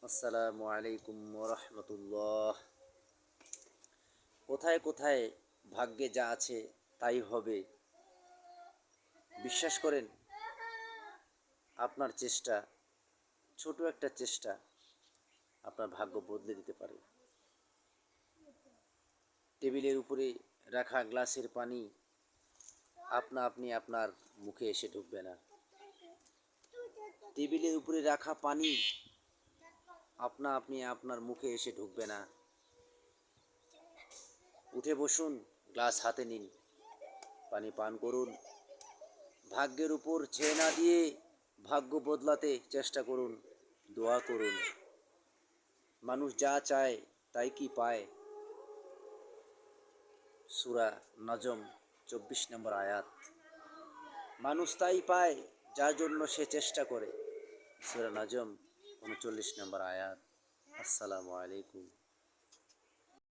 আসসালামু আলাইকুম রহমতুল্লাহ। কোথায় কোথায় ভাগ্যে যা আছে তাই হবে। বিশ্বাস করেন, আপনার চেষ্টা, ছোট একটা চেষ্টা আপনার ভাগ্য বদলে দিতে পারে। টেবিলের উপরে রাখা গ্লাসের পানি আপনা আপনি আপনার মুখে এসে ঢুকবে না। টেবিলের উপরে রাখা পানি আপনা আপনি আপনার মুখে এসে ঢুকবে না। উঠে বসুন, গ্লাস হাতে নিন, পানি পান করুন। ভাগ্যের উপর ছেয়ে না দিয়ে ভাগ্য বদলাতে চেষ্টা করুন, দোয়া করুন। মানুষ যা চায় তাই কি পায়? সূরা নজম 24 নম্বর আয়াত। মানুষ তাই পায় যার জন্য সে চেষ্টা করে। সূরা নজম 39 নম্বর আয়াত। আসসালামু আলাইকুম।